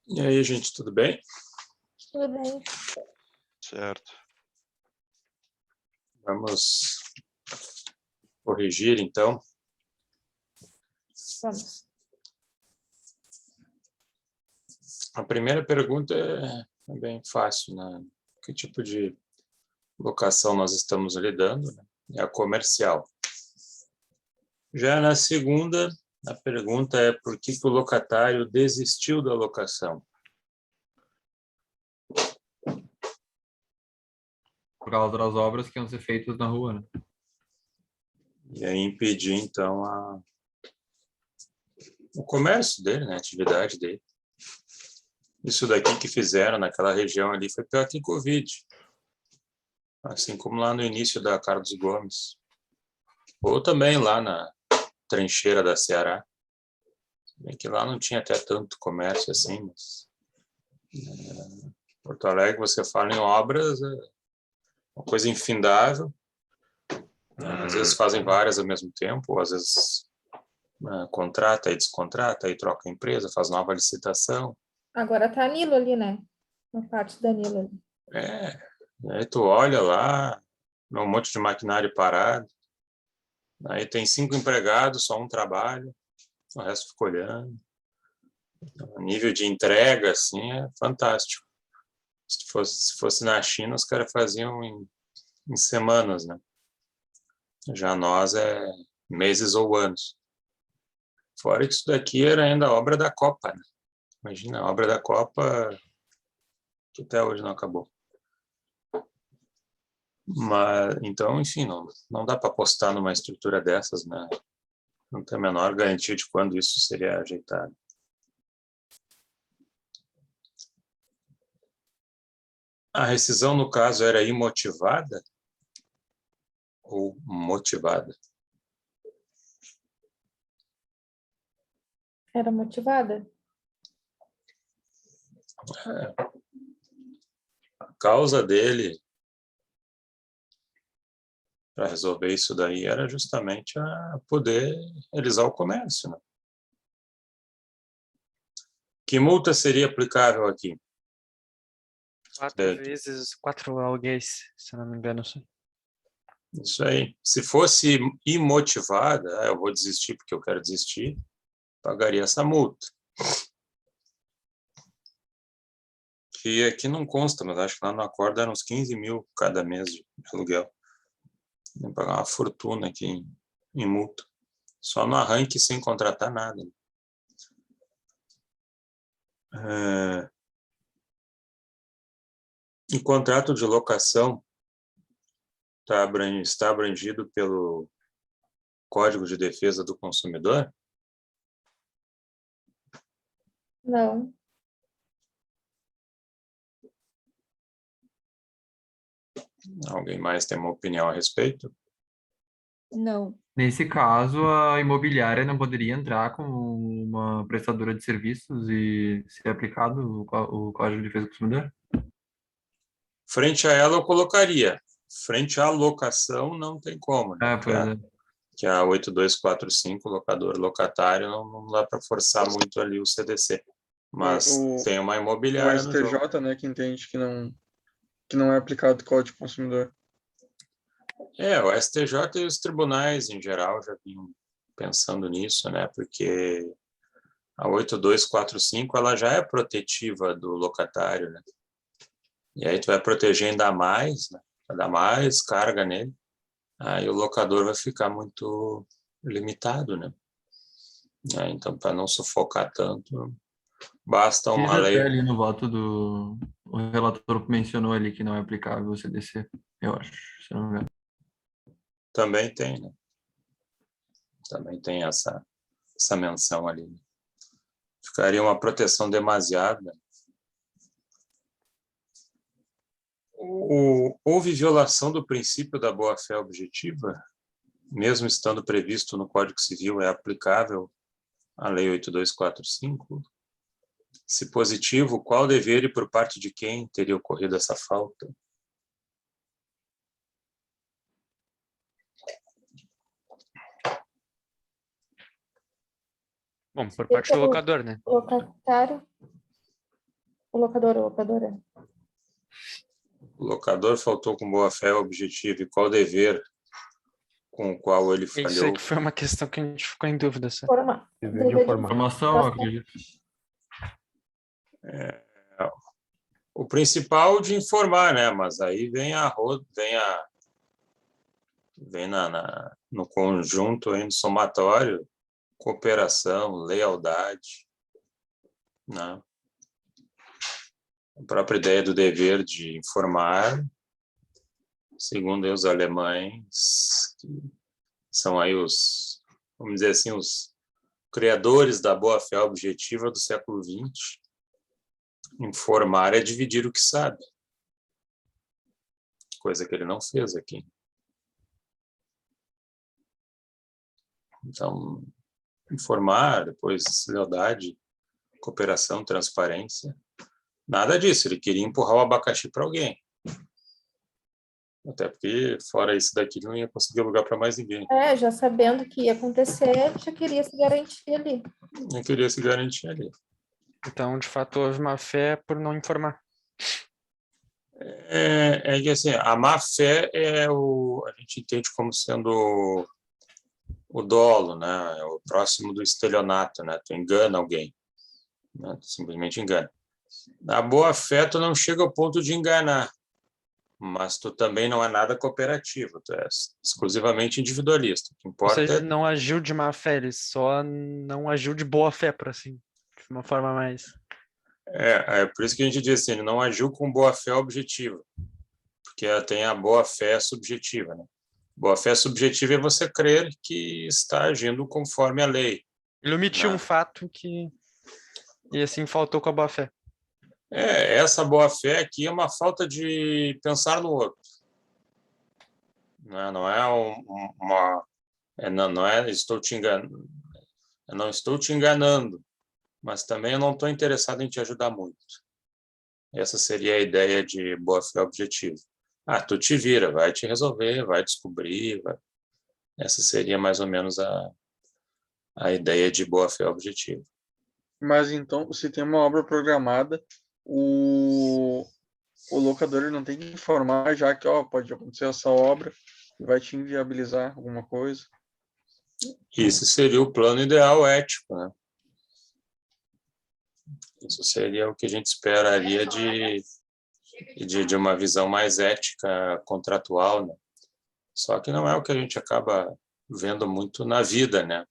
E aí, gente, tudo bem? Tudo bem. Certo. Vamos corrigir, então. Vamos. A primeira pergunta é bem fácil, né? Que tipo de locação nós estamos lidando, né? É a comercial. Já na segunda, a pergunta é por que o locatário desistiu da locação? Por causa das obras que iam ser feitas na rua, né? E aí impedir, então, o comércio dele, né? A atividade dele. Isso daqui que fizeram naquela região ali foi pior que Covid. Assim como lá no início da Carlos Gomes. Ou também lá na trincheira da Ceará. Bem que lá não tinha até tanto comércio assim, mas... Porto Alegre, você fala em obras, é uma coisa infindável. Às vezes fazem várias ao mesmo tempo, ou às vezes contrata e descontrata, aí troca a empresa, faz nova licitação. Agora tá Nilo ali, né? Na parte da Nilo ali. Aí tu olha lá, um monte de maquinário parado, aí tem 5 empregados, só um trabalho, o resto fica olhando. O nível de entrega, assim, é fantástico. Se fosse na China, os caras faziam em semanas, né? Já nós é meses ou anos. Fora que isso daqui era ainda obra da Copa, né? Imagina, a obra da Copa que até hoje não acabou. Mas, então, enfim, não dá para apostar numa estrutura dessas, né? Não tem a menor garantia de quando isso seria ajeitado. A rescisão, no caso, era imotivada ou motivada? Era motivada? A causa dele para resolver isso daí era justamente a poder realizar o comércio, né? Que multa seria aplicável aqui? 4 aluguéis, se não me engano. Isso aí. Se fosse imotivada, eu vou desistir porque eu quero desistir, pagaria essa multa. Que aqui não consta, mas acho que lá no acordo eram uns 15 mil cada mês de aluguel. Tem que pagar uma fortuna aqui em multa. Só no arranque sem contratar nada. O contrato de locação está abrangido pelo Código de Defesa do Consumidor? Não. Alguém mais tem uma opinião a respeito? Não. Nesse caso, a imobiliária não poderia entrar como uma prestadora de serviços e ser aplicado o Código de Defesa do Consumidor? Frente a ela, eu colocaria. Frente à locação, não tem como, né? Pois é. Que a 8245, locador locatário, não dá para forçar muito ali o CDC. Mas tem uma O imobiliária no jogo. STJ, né, que entende que não é aplicado o Código do Consumidor. O STJ e os tribunais, em geral, já vinham pensando nisso, né? Porque a 8245, ela já é protetiva do locatário, né? E aí tu vai proteger ainda mais, né? Vai dar mais carga nele. Aí o locador vai ficar muito limitado, né? Então, para não sufocar tanto, basta Diz uma até lei. ali no voto do... O relator mencionou ali que não é aplicável o CDC, eu acho, se não me engano. Também tem, né? Também tem essa menção ali. Ficaria uma proteção demasiada. Houve violação do princípio da boa-fé objetiva? Mesmo estando previsto no Código Civil, é aplicável a Lei 8245? Se positivo, qual dever e por parte de quem teria ocorrido essa falta? Bom, por parte do locador, né? Locatário. O locador é. O locador faltou com boa fé o objetivo e qual dever com o qual ele Isso aí falhou. que foi uma questão que a gente ficou em dúvida. Só. Dever de informar. Informação, acredito. O principal de informar, né? Mas aí vem no conjunto, aí no somatório, cooperação, lealdade, né? A própria ideia do dever de informar, segundo os alemães, que são aí vamos dizer assim, os criadores da boa-fé objetiva do século XX. Informar é dividir o que sabe, coisa que ele não fez aqui. Então, informar, depois lealdade, cooperação, transparência, nada disso. Ele queria empurrar o abacaxi para alguém. Até porque, fora isso daqui, ele não ia conseguir lugar para mais ninguém. Já sabendo que ia acontecer, já queria se garantir ali. Não queria se garantir ali. Então, de fato, houve má fé por não informar. É que assim, a má fé a gente entende como sendo o dolo, né? É o próximo do estelionato, né? Tu engana alguém, né? Tu simplesmente engana. A boa fé tu não chega ao ponto de enganar, mas tu também não é nada cooperativo, tu é exclusivamente individualista. O que Ou importa seja, não agiu de má fé, ele só não agiu de boa fé, por assim, de uma forma mais... é por isso que a gente diz assim, ele não agiu com boa fé objetiva, porque tem a boa fé subjetiva, né? Boa fé subjetiva é você crer que está agindo conforme a lei. Ele omitiu né? um fato que... E assim faltou com a boa fé. Essa boa fé aqui é uma falta de pensar no outro. Não é não é estou te enganando. Eu não estou te enganando, mas também eu não estou interessado em te ajudar muito. Essa seria a ideia de boa fé objetiva. Tu te vira, vai te resolver, vai descobrir. Essa seria mais ou menos a ideia de boa fé objetiva. Mas então, se tem uma obra programada, o locador ele não tem que informar já que pode acontecer essa obra e vai te inviabilizar alguma coisa. Isso seria o plano ideal ético, né? Isso seria o que a gente esperaria de uma visão mais ética contratual, né? Só que não é o que a gente acaba vendo muito na vida, né?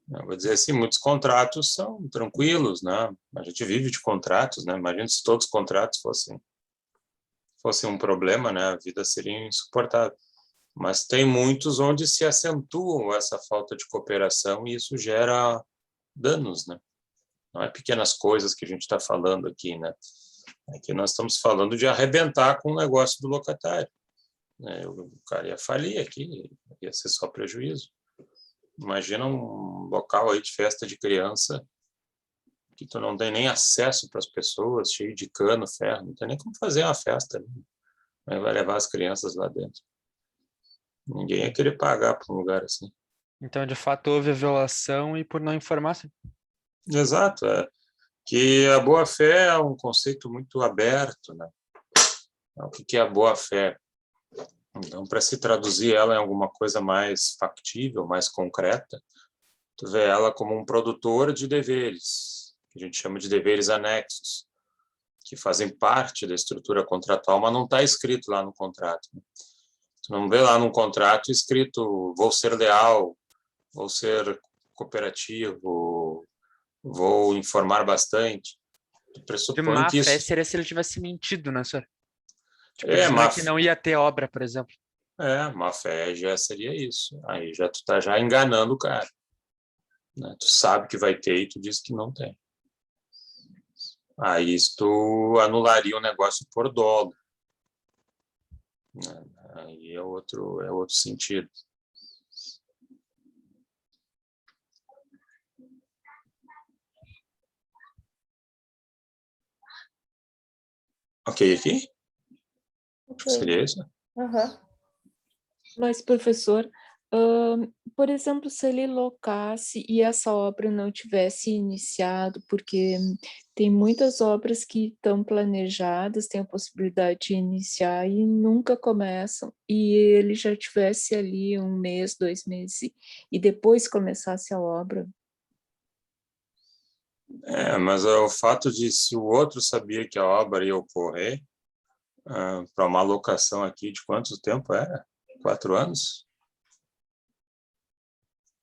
Eu vou dizer assim, muitos contratos são tranquilos, né? A gente vive de contratos, né? Imagina se todos os contratos fossem um problema, né? A vida seria insuportável. Mas tem muitos onde se acentuam essa falta de cooperação e isso gera danos, né? Não é pequenas coisas que a gente está falando aqui, né? Aqui nós estamos falando de arrebentar com o negócio do locatário. Né? O cara ia falir aqui, ia ser só prejuízo. Imagina um local aí de festa de criança que tu não tem nem acesso para as pessoas, cheio de cano, ferro, não tem nem como fazer uma festa. Né? Mas vai levar as crianças lá dentro. Ninguém ia querer pagar por um lugar assim. Então, de fato, houve a violação e por não informar, sim. Exato. Que a boa-fé é um conceito muito aberto, né? O que é a boa-fé? Então, para se traduzir ela em alguma coisa mais factível, mais concreta, tu vê ela como um produtor de deveres, que a gente chama de deveres anexos, que fazem parte da estrutura contratual, mas não está escrito lá no contrato. Né? Tu não vê lá no contrato escrito vou ser leal, vou ser cooperativo, vou informar bastante. Tu De pressupõe má que fé isso... seria se ele tivesse mentido, né, senhor? Tipo, dizendo que não ia ter obra, por exemplo. Má fé já seria isso. Aí já tu tá já enganando o cara. Né? Tu sabe que vai ter e tu diz que não tem. Aí isso tu anularia o negócio por dolo. Né? Aí é outro sentido. Ok aqui? Acho que seria isso. Aham. Mas, professor, Por exemplo, se ele locasse e essa obra não tivesse iniciado, porque tem muitas obras que estão planejadas, tem a possibilidade de iniciar e nunca começam, e ele já tivesse ali 1 mês, 2 meses, e depois começasse a obra. Mas o fato de se o outro sabia que a obra ia ocorrer, para uma locação aqui de quanto tempo era? 4 anos?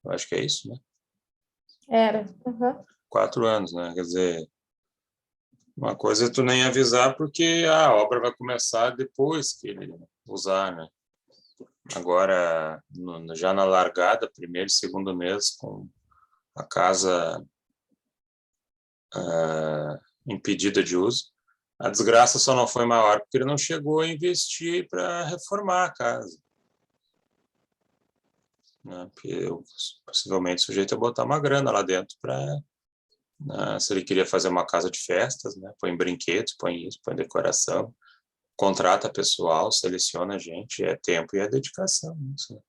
Eu acho que é isso, né? Era. Uhum. 4 anos, né? Quer dizer, uma coisa é tu nem avisar porque a obra vai começar depois que ele usar, né? Agora, já na largada, primeiro e segundo mês, com a casa impedida de uso, a desgraça só não foi maior porque ele não chegou a investir para reformar a casa. Né? Porque possivelmente o sujeito ia botar uma grana lá dentro para, se ele queria fazer uma casa de festas, né? Põe brinquedos, põe isso, põe decoração, contrata pessoal, seleciona gente, é tempo e é dedicação. Isso, né?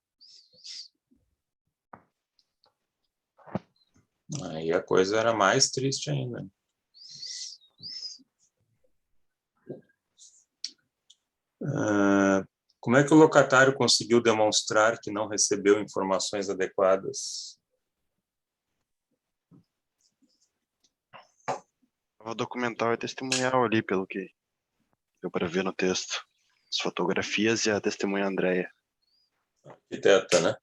Aí a coisa era mais triste ainda. Como é que o locatário conseguiu demonstrar que não recebeu informações adequadas? O documental é testemunhal ali, pelo que deu para ver no texto. As fotografias e a testemunha Andréia. Arquiteta, né?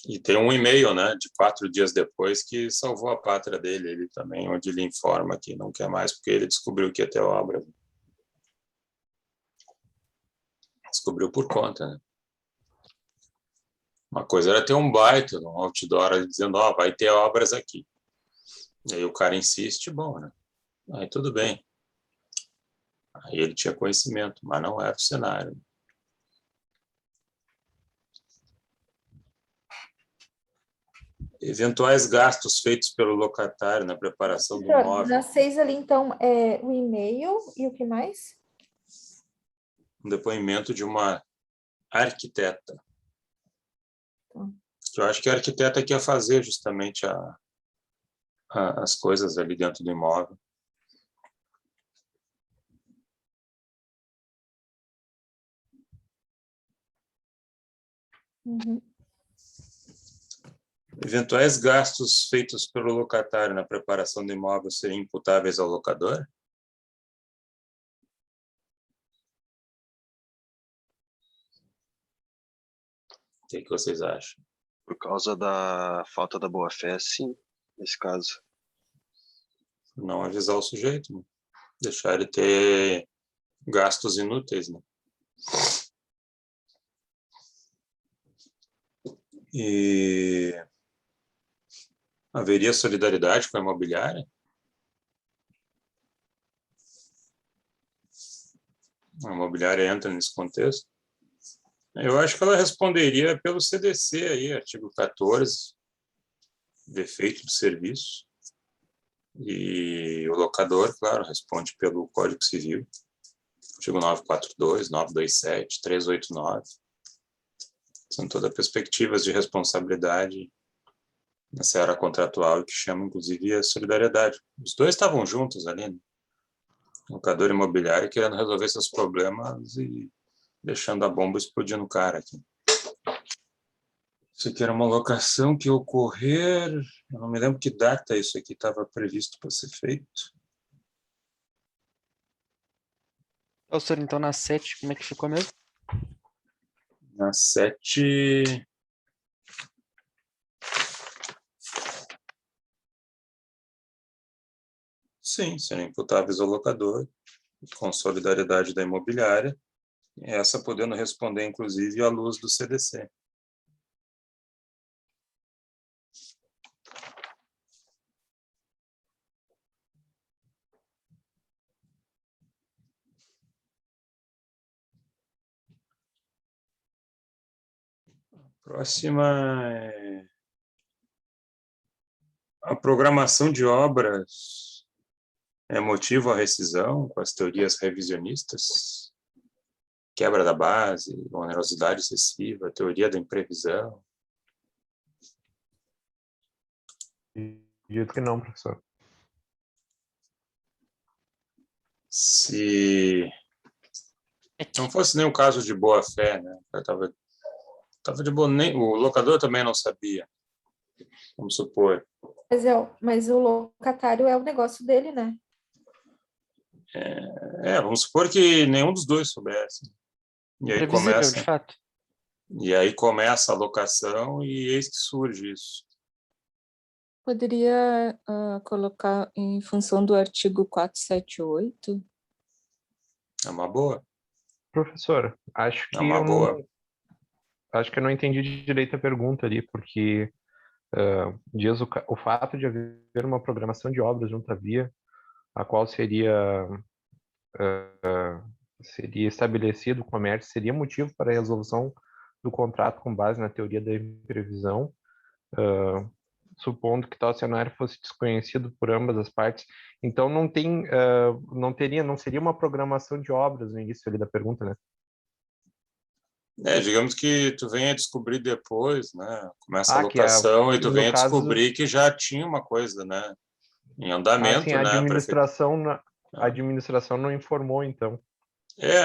E tem um e-mail, né, de 4 dias depois que salvou a pátria dele, ele também, onde ele informa que não quer mais, porque ele descobriu que ia ter obra. Descobriu por conta, né? Uma coisa era ter um baita, um outdoor dizendo, vai ter obras aqui. E aí o cara insiste, bom, né? Aí tudo bem. Aí ele tinha conhecimento, mas não era o cenário. Eventuais gastos feitos pelo locatário na preparação do imóvel. Na 6 ali, então, é o e-mail e o que mais? Um depoimento de uma arquiteta. Eu acho que a arquiteta que ia fazer justamente as coisas ali dentro do imóvel. Uhum. Eventuais gastos feitos pelo locatário na preparação do imóvel seriam imputáveis ao locador? O que vocês acham? Por causa da falta da boa-fé, sim, nesse caso. Não avisar o sujeito, né? Deixar ele ter gastos inúteis, né? E haveria solidariedade com a imobiliária? A imobiliária entra nesse contexto? Eu acho que ela responderia pelo CDC aí, artigo 14, defeito do serviço. E o locador, claro, responde pelo Código Civil, artigo 942, 927, 389. São todas perspectivas de responsabilidade na seara contratual que chamam, inclusive, a solidariedade. Os dois estavam juntos ali, né? Locador imobiliário querendo resolver seus problemas e deixando a bomba explodir no cara aqui. Isso aqui era uma locação que ia ocorrer, eu não me lembro que data isso aqui estava previsto para ser feito. Senhor, então na 7, como é que ficou mesmo? Na 7... Sim, serão imputáveis ao locador, com solidariedade da imobiliária, essa podendo responder, inclusive, à luz do CDC. Próxima é a programação de obras é motivo à rescisão com as teorias revisionistas? quebra da base, onerosidade excessiva, teoria da imprevisão. Acredito que não, professor. Se não fosse nenhum caso de boa-fé, né? Tava de boa, nem o locador também não sabia, vamos supor. Mas o locatário é o negócio dele, né? Vamos supor que nenhum dos dois soubesse. E aí Previsível, de fato. começa a locação e eis que surge isso. Poderia colocar em função do artigo 478? É uma boa. Professor, acho É que uma boa. acho que eu não entendi direito a pergunta ali, porque diz o fato de haver uma programação de obras junto à via, a qual seria estabelecido o comércio, seria motivo para a resolução do contrato com base na teoria da imprevisão, supondo que tal cenário fosse desconhecido por ambas as partes. Então não seria uma programação de obras no início ali da pergunta, né? Digamos que tu venha descobrir depois, né? Começa a Que locação e tu no venha caso, descobrir que já tinha uma coisa, né? Em andamento, sim, a né? administração não informou, então.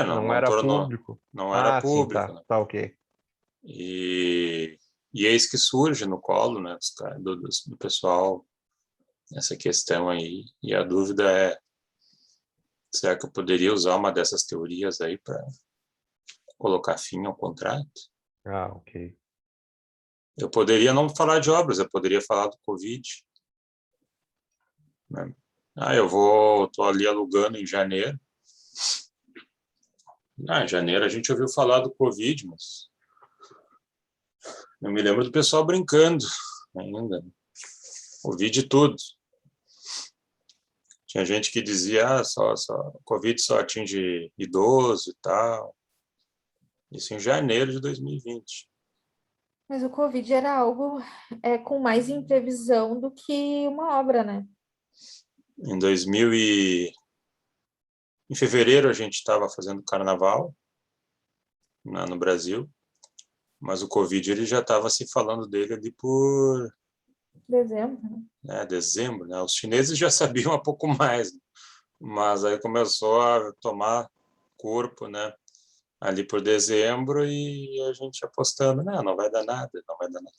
Não Era tornou, público. não era Sim, público, né? tá, ok. E eis que surge no colo, né? Do pessoal essa questão aí. E a dúvida é, será que eu poderia usar uma dessas teorias aí para colocar fim ao contrato? Ok. Eu poderia não falar de obras, eu poderia falar do Covid. Né? Tô ali alugando em janeiro. Em janeiro a gente ouviu falar do Covid, mas eu me lembro do pessoal brincando ainda. Covid tudo. Tinha gente que dizia, Covid só atinge idoso e tal. Isso em janeiro de 2020. Mas o Covid era algo com mais imprevisão do que uma obra, né? Em fevereiro a gente estava fazendo carnaval no Brasil, mas o Covid ele já estava se falando dele ali por Dezembro, né? Dezembro, né? Os chineses já sabiam um pouco mais, mas aí começou a tomar corpo, né? Ali por dezembro e a gente apostando, não vai dar nada, não vai dar nada.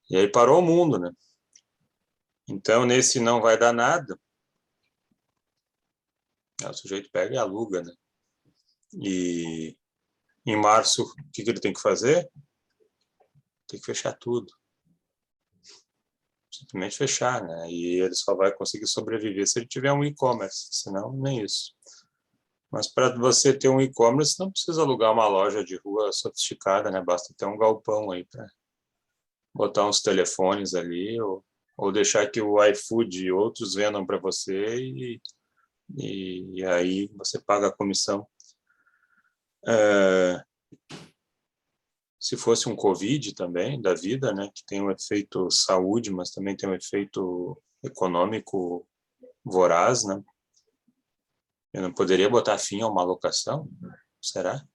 E aí parou o mundo, né? Então, nesse não vai dar nada, o sujeito pega e aluga, né? E em março, o que ele tem que fazer? Tem que fechar tudo. Simplesmente fechar, né? E ele só vai conseguir sobreviver se ele tiver um e-commerce, senão nem isso. Mas para você ter um e-commerce, não precisa alugar uma loja de rua sofisticada, né? Basta ter um galpão aí para botar uns telefones ali ou deixar que o iFood e outros vendam para você e aí você paga a comissão. Se fosse um Covid também, da vida, né, que tem um efeito saúde, mas também tem um efeito econômico voraz, né? Eu não poderia botar fim a uma locação? Será?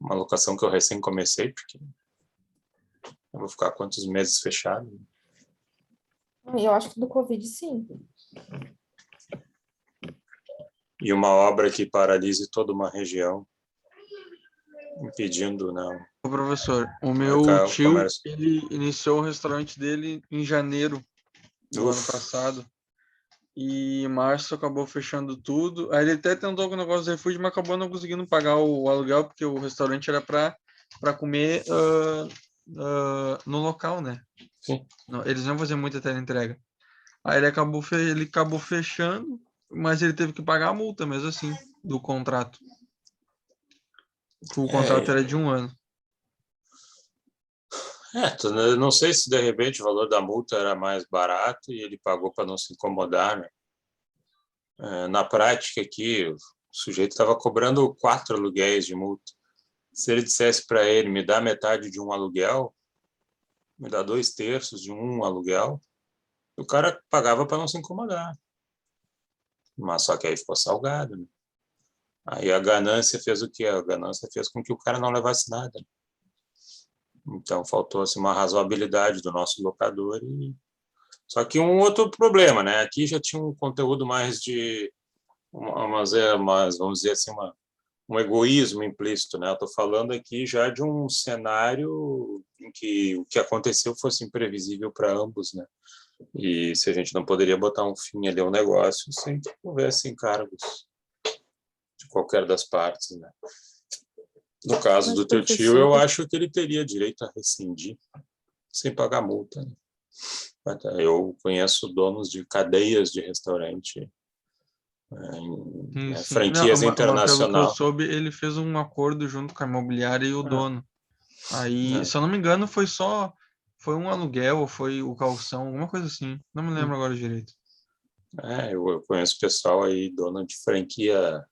Uma locação que eu recém comecei, porque eu vou ficar quantos meses fechado? Eu acho que do Covid, sim. E uma obra que paralise toda uma região, impedindo, não. Ô, professor, o meu tio, ele iniciou o restaurante dele em janeiro do ano passado. E em março acabou fechando tudo. Aí ele até tentou com o negócio do refúgio, mas acabou não conseguindo pagar o aluguel, porque o restaurante era para comer no local, né? Sim. Eles não faziam muita teleentrega. Aí ele acabou fechando, mas ele teve que pagar a multa mesmo assim, do contrato. O contrato era de 1 ano. Não sei se de repente o valor da multa era mais barato e ele pagou para não se incomodar, né? Na prática aqui, o sujeito estava cobrando 4 aluguéis de multa. Se ele dissesse para ele, me dá metade de um aluguel, me dá 2/3 de um aluguel, o cara pagava para não se incomodar. Mas só que aí ficou salgado, né? Aí a ganância fez o quê? A ganância fez com que o cara não levasse nada. Então, faltou assim, uma razoabilidade do nosso locador. Só que um outro problema, né? Aqui já tinha um conteúdo mais de, vamos dizer assim, um egoísmo implícito, né? Eu estou falando aqui já de um cenário em que o que aconteceu fosse imprevisível para ambos, né? E se a gente não poderia botar um fim ali ao negócio sem que houvesse encargos de qualquer das partes, né? No caso do teu tio, eu acho que ele teria direito a rescindir sem pagar multa, né? Eu conheço donos de cadeias de restaurante, Sim. franquias Não, mas pelo que eu internacional. soube, ele fez um acordo junto com a imobiliária e o dono. Aí, se eu não me engano, foi um aluguel, ou foi o calção, alguma coisa assim. Não me lembro agora direito. Eu conheço pessoal aí, dono de franquia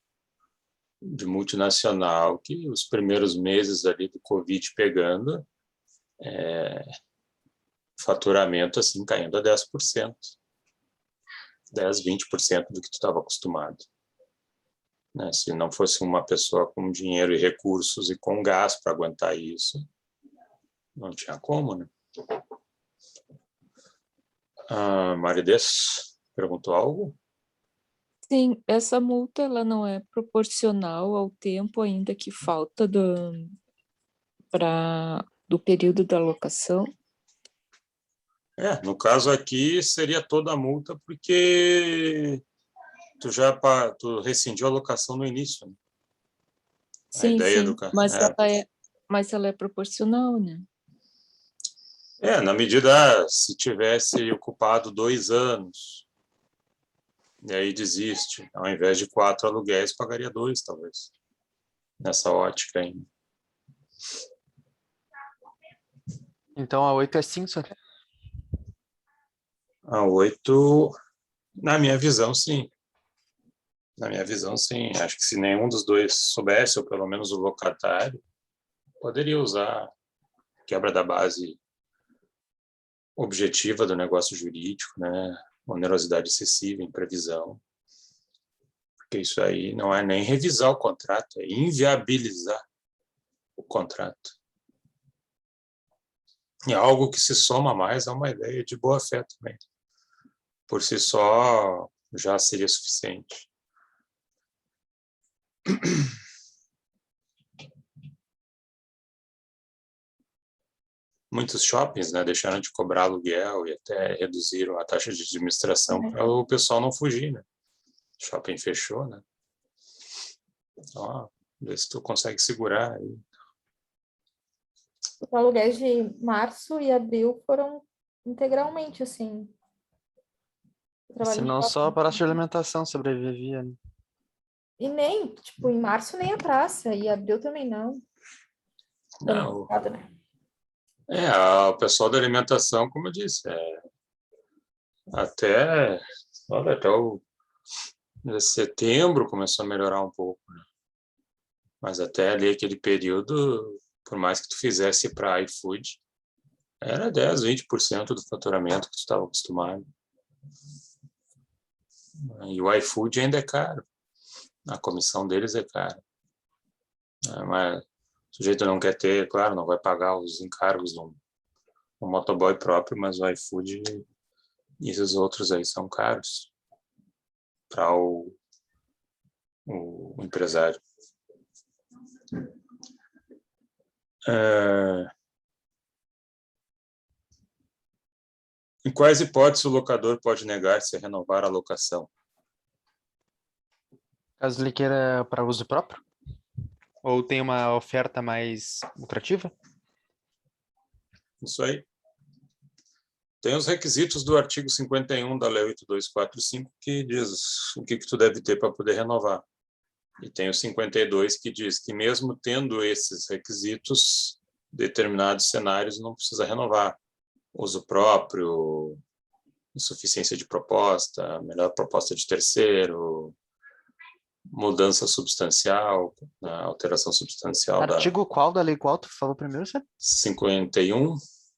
de multinacional, que os primeiros meses ali do Covid pegando, faturamento assim caindo a 10%. 10, 20% do que tu estava acostumado. Né? Se não fosse uma pessoa com dinheiro e recursos e com gás para aguentar isso, não tinha como, né? A Marides perguntou algo? Sim, essa multa ela não é proporcional ao tempo ainda que falta do período da locação. No caso aqui seria toda a multa porque tu rescindiu a locação no início. Né? Sim, mas ela é proporcional, né? Na medida, se tivesse ocupado 2 anos, e aí desiste, ao invés de 4 aluguéis, pagaria 2, talvez, nessa ótica ainda. Então a 8 é sim, senhor? A 8, na minha visão, sim. Na minha visão, sim. Acho que se nenhum dos dois soubesse, ou pelo menos o locatário, poderia usar quebra da base objetiva do negócio jurídico, né? Onerosidade excessiva, imprevisão. Porque isso aí não é nem revisar o contrato, é inviabilizar o contrato. E algo que se soma mais a uma ideia de boa-fé também. Por si só, já seria suficiente. Muitos shoppings, né, deixaram de cobrar aluguel e até reduziram a taxa de administração para o pessoal não fugir, né? O shopping fechou, né? Então, vê se tu consegue segurar aí. Os aluguéis de março e abril foram integralmente, assim. Se não só a praça de alimentação sobrevivia, né? E nem, tipo, em março nem a praça, e abril também não. Não. Né? O pessoal da alimentação, como eu disse, até o setembro começou a melhorar um pouco, né? Mas até ali aquele período, por mais que tu fizesse para iFood, era 10, 20% do faturamento que tu estava acostumado. E o iFood ainda é caro. A comissão deles é cara. Mas o sujeito não quer ter, claro, não vai pagar os encargos de um motoboy próprio, mas o iFood e esses outros aí são caros para o empresário. Em quais hipóteses o locador pode negar-se a renovar a locação? Caso ele queira para uso próprio? Ou tem uma oferta mais lucrativa? Isso aí. Tem os requisitos do artigo 51 da Lei 8245 que diz o que tu deve ter para poder renovar. E tem o 52 que diz que mesmo tendo esses requisitos, determinados cenários não precisa renovar. Uso próprio, insuficiência de proposta, melhor proposta de terceiro, mudança substancial, alteração substancial. Artigo qual da lei qual tu falou primeiro, senhor? 51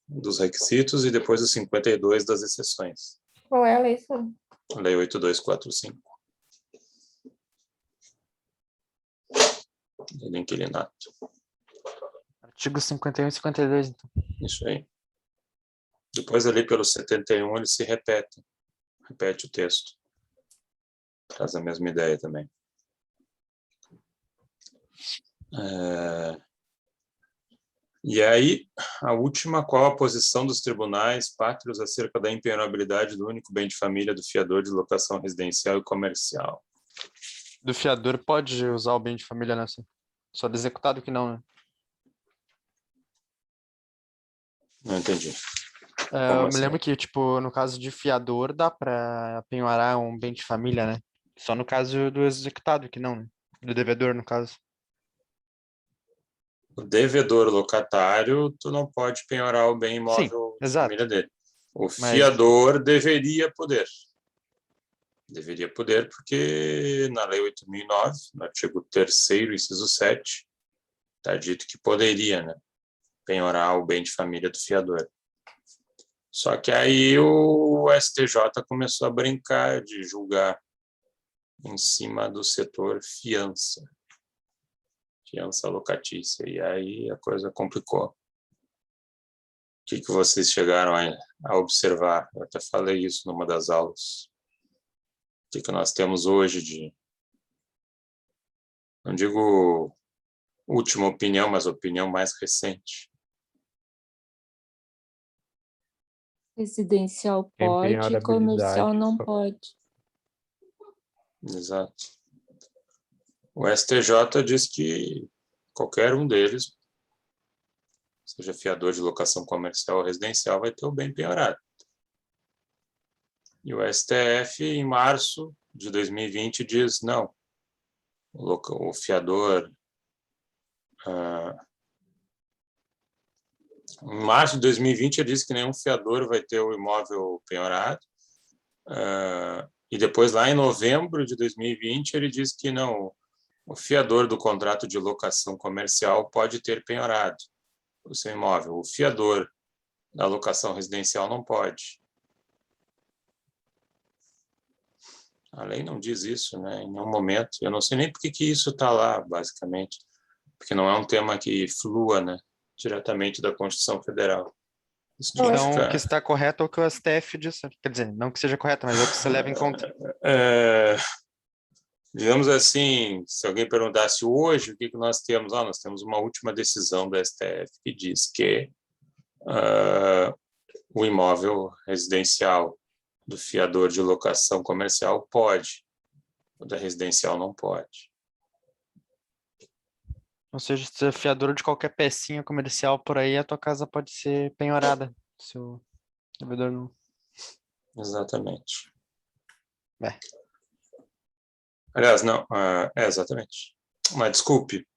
dos requisitos e depois o 52 das exceções. Qual é a lei, senhor? Lei 8245. do inquilinato. Artigos 51 e 52, então. Isso aí. Depois ali pelo 71 ele se repete o texto. Traz a mesma ideia também. E aí, a última, qual a posição dos tribunais pátrios acerca da impenhorabilidade do único bem de família do fiador de locação residencial e comercial? Do fiador pode usar o bem de família nessa. Só do executado que não, né? Não entendi. Eu me assim? lembro que, tipo, no caso de fiador, dá pra penhorar um bem de família, né? Só no caso do executado que não, né? Do devedor, no caso. O devedor locatário, tu não pode penhorar o bem Sim, imóvel de exato. família dele. O Mas- fiador deveria poder. Deveria poder porque na Lei 8.009, no artigo 3º, inciso 7, está dito que poderia, né, penhorar o bem de família do fiador. Só que aí o STJ começou a brincar de julgar em cima do setor fiança locatícia, e aí a coisa complicou. O que vocês chegaram a observar? Eu até falei isso numa das aulas. O que nós temos hoje de, não digo última opinião, mas opinião mais recente? Residencial pode, comercial não só. pode. Exato. O STJ diz que qualquer um deles, seja fiador de locação comercial ou residencial, vai ter o bem penhorado. E o STF, em março de 2020, diz não. O fiador... em março de 2020, ele disse que nenhum fiador vai ter o imóvel penhorado. E depois, lá em novembro de 2020, ele disse que não, o fiador do contrato de locação comercial pode ter penhorado o seu imóvel. O fiador da locação residencial não pode. A lei não diz isso, né, em nenhum momento. Eu não sei nem por que isso está lá, basicamente. Porque não é um tema que flua, né, diretamente da Constituição Federal. Isso Então, o que está correto é o que o STF disse. Quer dizer, não que seja correto, mas é o que se leva em conta. Digamos assim, se alguém perguntasse hoje o que nós temos, nós temos uma última decisão do STF que diz que o imóvel residencial do fiador de locação comercial pode, o da residencial não pode. Ou seja, se você é fiador de qualquer pecinha comercial por aí, a tua casa pode ser penhorada. Se o devedor não... Exatamente. É. Aliás, não, exatamente. Mas desculpe,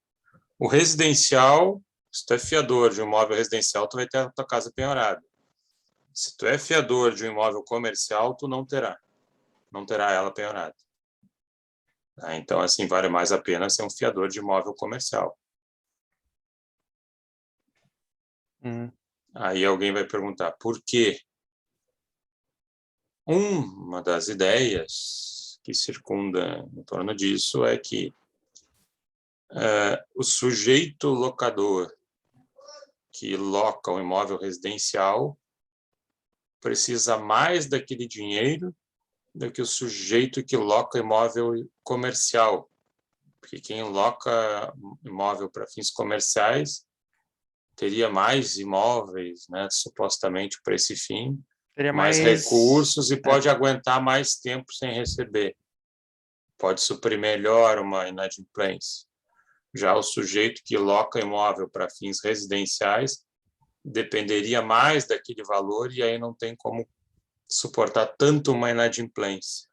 o residencial, se tu é fiador de um imóvel residencial, tu vai ter a tua casa penhorada. Se tu é fiador de um imóvel comercial, tu não terá ela penhorada. Então, assim, vale mais a pena ser um fiador de imóvel comercial. Aí alguém vai perguntar, por quê? Uma das ideias que circunda em torno disso é que o sujeito locador que loca o imóvel residencial precisa mais daquele dinheiro do que o sujeito que loca imóvel comercial. Porque quem loca imóvel para fins comerciais teria mais imóveis, né, supostamente para esse fim, Teria mais recursos e pode aguentar mais tempo sem receber. Pode suprir melhor uma inadimplência. Já o sujeito que loca imóvel para fins residenciais dependeria mais daquele valor e aí não tem como suportar tanto uma inadimplência.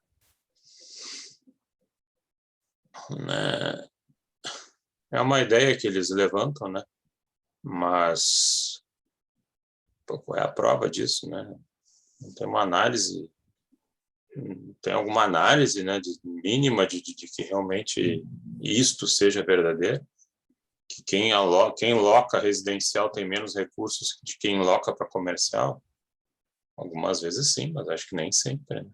É uma ideia que eles levantam, né? Mas qual é a prova disso, né? Não tem uma análise, tem alguma análise, né, mínima de que realmente isto seja verdadeiro? Que quem loca residencial tem menos recursos de quem loca para comercial? Algumas vezes sim, mas acho que nem sempre, né?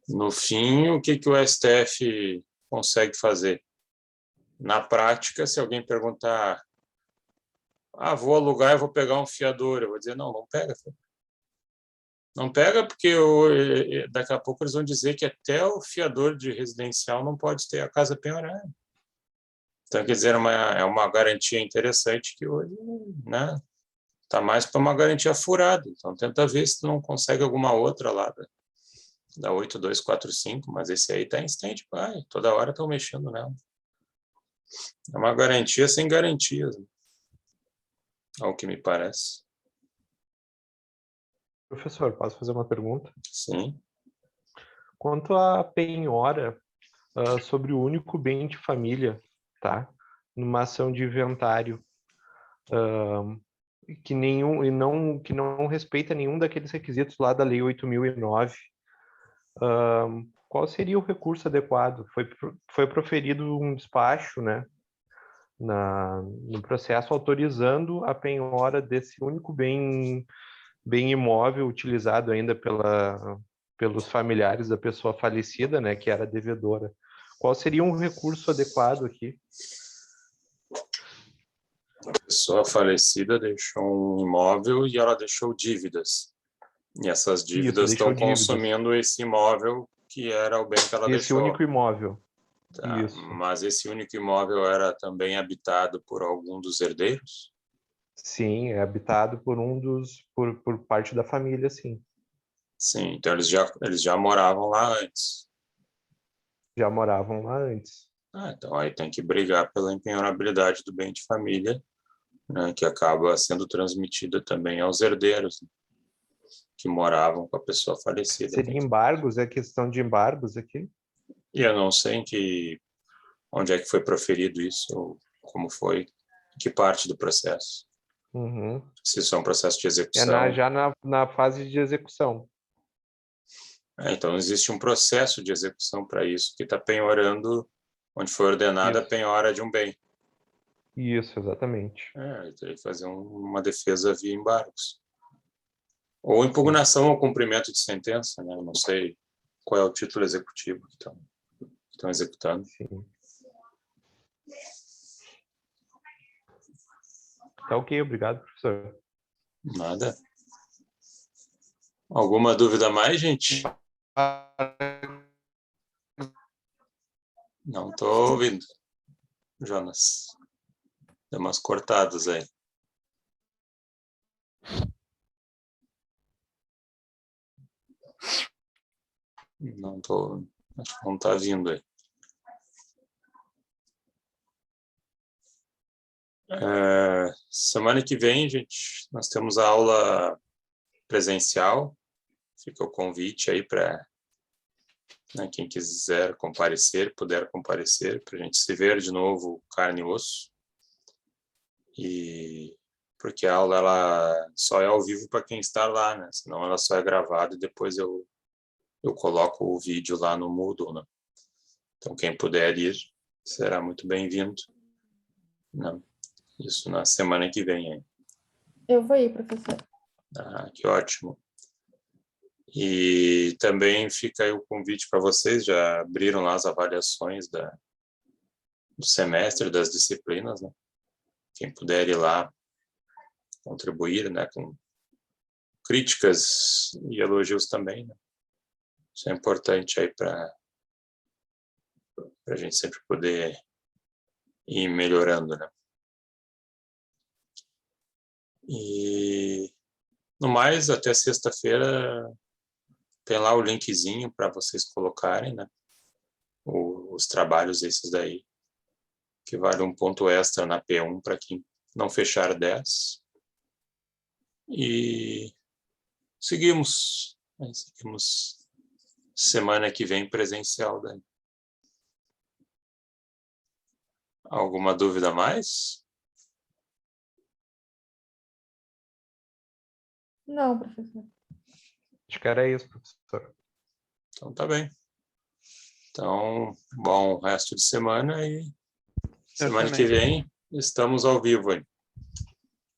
No fim, o que o STF consegue fazer? Na prática, se alguém perguntar, vou alugar e vou pegar um fiador, eu vou dizer, não pega. Não pega porque daqui a pouco eles vão dizer que até o fiador de residencial não pode ter a casa penhorada. Então, quer dizer, é uma garantia interessante que hoje, né, está mais para uma garantia furada. Então, tenta ver se tu não consegue alguma outra lá da 8245, mas esse aí está em stand-by, toda hora estão mexendo nela. É uma garantia sem garantias, né? Ao que me parece. Professor, posso fazer uma pergunta? Sim. Quanto à penhora sobre o único bem de família, tá? Numa ação de inventário, que não respeita nenhum daqueles requisitos lá da Lei 8.009, qual seria o recurso adequado? Foi proferido um despacho, né, no processo autorizando a penhora desse único bem imóvel utilizado ainda pelos familiares da pessoa falecida, né, que era devedora. Qual seria um recurso adequado aqui? A pessoa falecida deixou um imóvel e ela deixou dívidas. E essas dívidas estão consumindo esse imóvel que era o bem que ela deixou. Esse único imóvel. Tá, Isso. mas esse único imóvel era também habitado por algum dos herdeiros? Sim, é habitado por parte da família, sim. Sim, então eles já moravam lá antes. Já moravam lá antes. Então aí tem que brigar pela empenhorabilidade do bem de família, né, que acaba sendo transmitida também aos herdeiros, né, que moravam com a pessoa falecida. Seria embargos? É questão de embargos aqui? E eu não sei onde é que foi proferido isso, ou como foi, em que parte do processo. Uhum. Se isso é um processo de execução. Já na fase de execução. Então, existe um processo de execução para isso, que está penhorando onde foi ordenada a penhora de um bem. Isso, exatamente. Tem que fazer uma defesa via embargos. Ou impugnação ao cumprimento de sentença, né? Não sei qual é o título executivo que estão executando. Sim. Tá ok, obrigado, professor. Nada. Alguma dúvida a mais, gente? Não estou ouvindo, Jonas. Deu umas cortadas aí. Não estou. Acho que não está vindo aí. Semana que vem, gente, nós temos a aula presencial. Fica o convite aí para, né, quem quiser comparecer, puder comparecer, para a gente se ver de novo carne e osso. E porque a aula ela só é ao vivo para quem está lá, né? Senão ela só é gravada e depois eu coloco o vídeo lá no Moodle, né? Então quem puder ir será muito bem-vindo, né? Isso na semana que vem, hein? Eu vou ir, professor. Que ótimo. E também fica aí o convite para vocês, já abriram lá as avaliações do semestre, das disciplinas, né? Quem puder ir lá contribuir, né, com críticas e elogios também, né? Isso é importante aí para a gente sempre poder ir melhorando, né? E no mais, até sexta-feira tem lá o linkzinho para vocês colocarem, né, os trabalhos esses daí, que vale um ponto extra na P1 para quem não fechar 10. E seguimos semana que vem presencial daí. Alguma dúvida a mais? Não, professor. Acho que era isso, professor. Então tá bem. Então, bom resto de semana e semana que vem estamos ao vivo aí.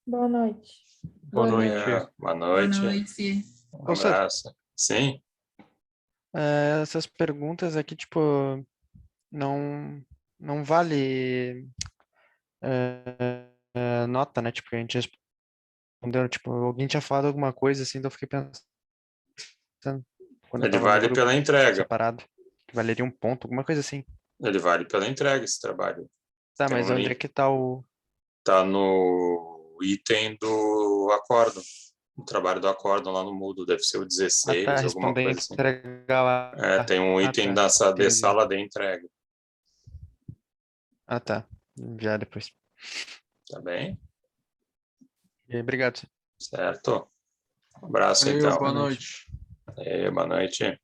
Boa noite. Boa noite. Boa noite. Boa noite. Um abraço. Sim. Essas perguntas aqui, tipo, não não vale nota, né? Tipo, a gente respondeu, tipo, alguém tinha falado alguma coisa assim, então eu fiquei pensando quando eu Ele tava no vale grupo pela entrega. separado, que valeria um ponto, alguma coisa assim. Ele vale pela entrega, esse trabalho. Tá, Tem mas um onde é link. que tá o... Tá no item do acórdão. O trabalho do acórdão lá no Moodle. Deve ser o Ah, 16, tá, alguma responder e coisa assim. entregar lá. Tem um Ah, item tá, de entendi. sala de entrega. Ah, tá, já depois. Tá bem? E aí, obrigado. Certo. Um abraço, Valeu, então. boa Boa noite. noite. Boa noite.